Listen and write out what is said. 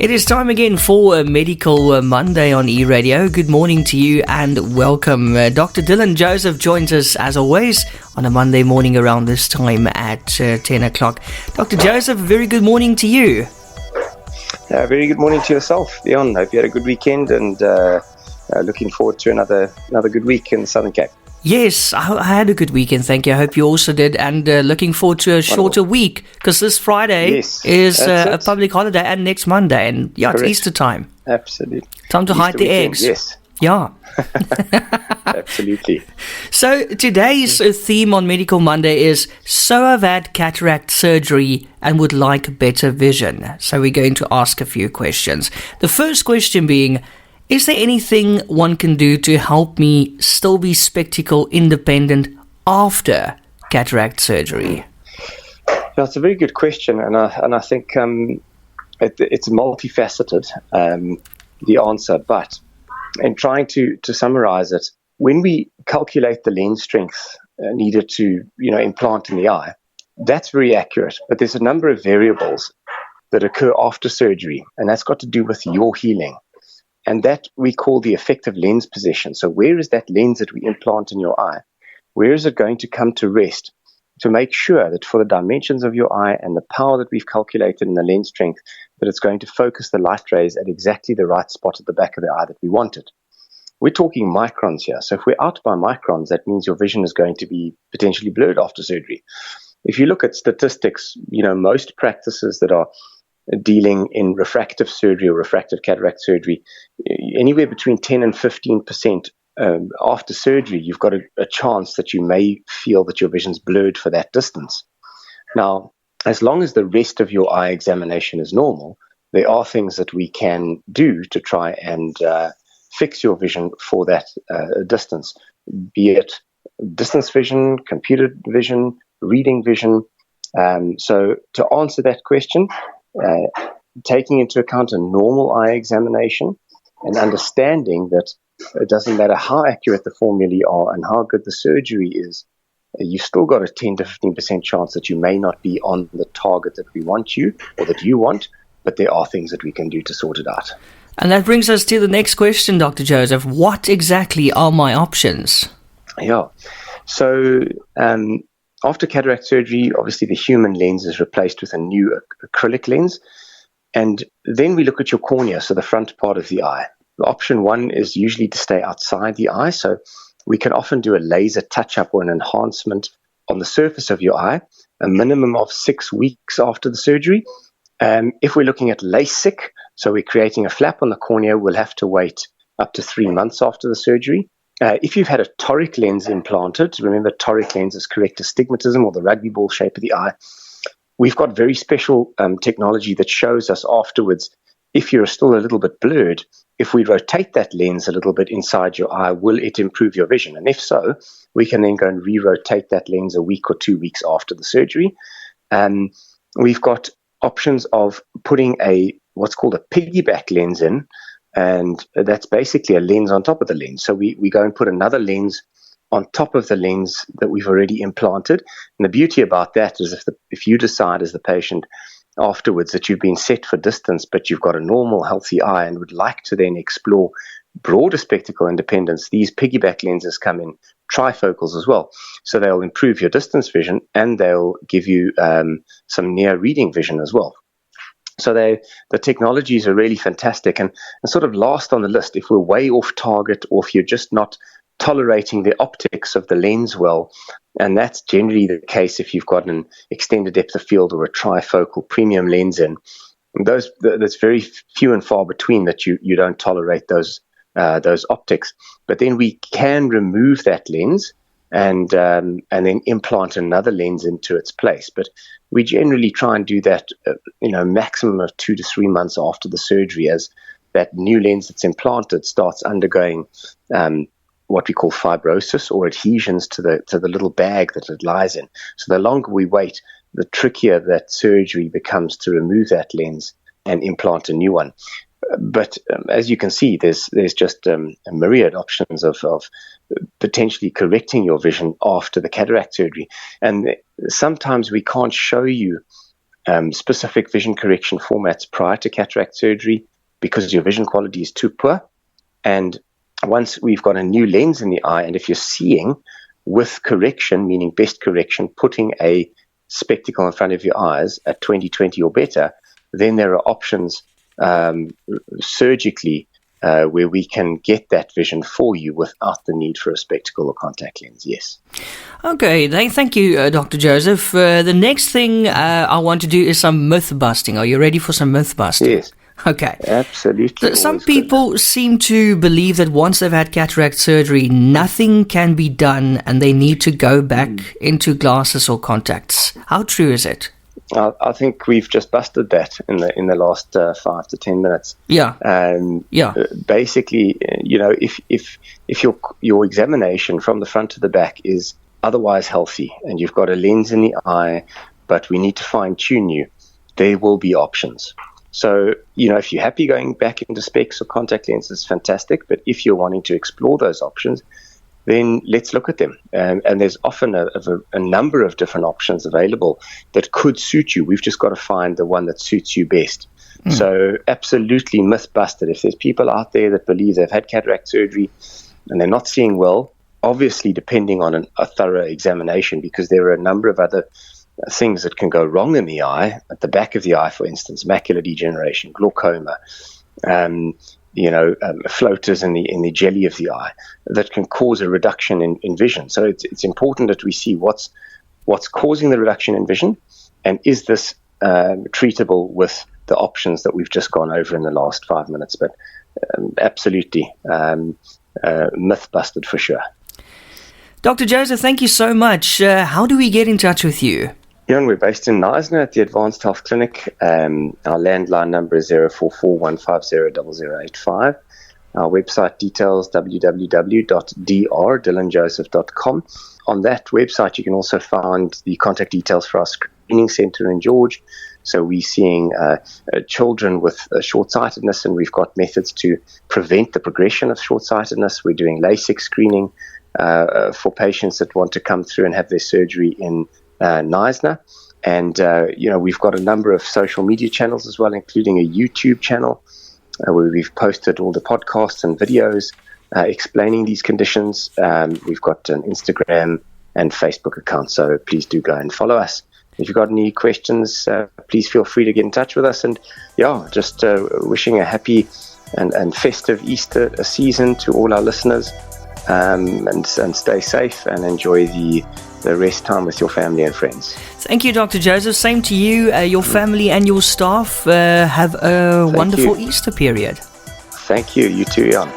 It is time again for a Medical Monday on E-Radio. Good morning to you and welcome. Dr. Dylan Joseph joins us as always on a Monday morning around this time at 10 o'clock. Dr. Joseph, very good morning to you. Very good morning to yourself, Leon. Hope you had a good weekend and looking forward to another good week in the Southern Cape. Yes, I had a good weekend, thank you. I hope you also did. And looking forward to a shorter week because this Friday is a public holiday and next Monday. And Correct. It's Easter time. Absolutely. Time to Easter hide the weekend, eggs. Yes. Yeah. Absolutely. So today's theme on Medical Monday is, so I've had cataract surgery and would like better vision. So we're going to ask a few questions. The first question being, is there anything one can do to help me still be spectacle independent after cataract surgery? That's a very good question, and I think it's multifaceted, the answer. But in trying to summarize it, when we calculate the lens strength needed to implant in the eye, that's very accurate. But there's a number of variables that occur after surgery, and that's got to do with your healing. And that we call the effective lens position. So where is that lens that we implant in your eye? Where is it going to come to rest to make sure that for the dimensions of your eye and the power that we've calculated in the lens strength, that it's going to focus the light rays at exactly the right spot at the back of the eye that we want it? We're talking microns here. So if we're out by microns, that means your vision is going to be potentially blurred after surgery. If you look at statistics, most practices that are dealing in refractive surgery or refractive cataract surgery, anywhere between 10 and 15% after surgery, you've got a chance that you may feel that your vision's blurred for that distance. Now, as long as the rest of your eye examination is normal, there are things that we can do to try and fix your vision for that distance, be it distance vision, computer vision, reading vision. So to answer that question, taking into account a normal eye examination and understanding that it doesn't matter how accurate the formulae are and how good the surgery is, you've still got a 10 to 15% chance that you may not be on the target that we want you or that you want, but there are things that we can do to sort it out. And that brings us to the next question, Dr. Joseph. What exactly are my options? Yeah. So after cataract surgery, obviously the human lens is replaced with a new acrylic lens. And then we look at your cornea, so the front part of the eye. Option one is usually to stay outside the eye. So we can often do a laser touch-up or an enhancement on the surface of your eye, a minimum of 6 weeks after the surgery. If we're looking at LASIK, so we're creating a flap on the cornea, we'll have to wait up to 3 months after the surgery. If you've had a toric lens implanted, remember toric lenses correct astigmatism or the rugby ball shape of the eye. We've got very special technology that shows us afterwards if you're still a little bit blurred, if we rotate that lens a little bit inside your eye, will it improve your vision? And if so, we can then go and re-rotate that lens a week or 2 weeks after the surgery. We've got options of putting what's called a piggyback lens in, and that's basically a lens on top of the lens. So we go and put another lens on top of the lens that we've already implanted. And the beauty about that is if you decide as the patient afterwards that you've been set for distance, but you've got a normal, healthy eye and would like to then explore broader spectacle independence, these piggyback lenses come in trifocals as well. So they'll improve your distance vision and they'll give you some near reading vision as well. So the technologies are really fantastic. And sort of last on the list, if we're way off target or if you're just not tolerating the optics of the lens well, and that's generally the case if you've got an extended depth of field or a trifocal premium lens in, that's very few and far between that you don't tolerate those optics. But then we can remove that lens and then implant another lens into its place. But we generally try and do that, maximum of 2 to 3 months after the surgery, as that new lens that's implanted starts undergoing what we call fibrosis or adhesions to the little bag that it lies in. So the longer we wait, the trickier that surgery becomes to remove that lens and implant a new one. But as you can see, there's just a myriad options of potentially correcting your vision after the cataract surgery. And sometimes we can't show you specific vision correction formats prior to cataract surgery because your vision quality is too poor. And once we've got a new lens in the eye, and if you're seeing with correction, meaning best correction, putting a spectacle in front of your eyes at 20/20 or better, then there are options surgically where we can get that vision for you without the need for a spectacle or contact lens, yes. Okay, thank you, Dr. Joseph. The next thing I want to do is some myth busting. Are you ready for some myth busting? Yes. Okay. Absolutely. So some people seem to believe that once they've had cataract surgery, nothing can be done and they need to go back into glasses or contacts. How true is it? I think we've just busted that in the last 5 to 10 minutes. Yeah. Basically, if your examination from the front to the back is otherwise healthy and you've got a lens in the eye, but we need to fine tune you, there will be options. So, if you're happy going back into specs or contact lenses, fantastic. But if you're wanting to explore those options, then let's look at them. And there's often a number of different options available that could suit you. We've just got to find the one that suits you best. So absolutely myth busted. If there's people out there that believe they've had cataract surgery and they're not seeing well, obviously depending on a thorough examination, because there are a number of other things that can go wrong in the eye, at the back of the eye, for instance, macular degeneration, glaucoma, floaters in the jelly of the eye that can cause a reduction in vision. So it's important that we see what's causing the reduction in vision, and is this treatable with the options that we've just gone over in the last 5 minutes. But absolutely myth busted for sure. Dr. Joseph, thank you so much. How do we get in touch with you? We're based in Knysna at the Advanced Health Clinic. Our landline number is 044-150-0085. Our website details www.drdylanjoseph.com. On that website, you can also find the contact details for our screening centre in George. So we're seeing children with short-sightedness, and we've got methods to prevent the progression of short-sightedness. We're doing LASIK screening for patients that want to come through and have their surgery in Knysna. And, we've got a number of social media channels as well, including a YouTube channel where we've posted all the podcasts and videos explaining these conditions. We've got an Instagram and Facebook account, so please do go and follow us. If you've got any questions, please feel free to get in touch with us. And just wishing a happy and festive Easter season to all our listeners, and stay safe and enjoy the rest time with your family and friends. Thank you, Dr. Joseph. Same to you, your family and your staff. Have a wonderful Easter period. Thank you. You too, Jan.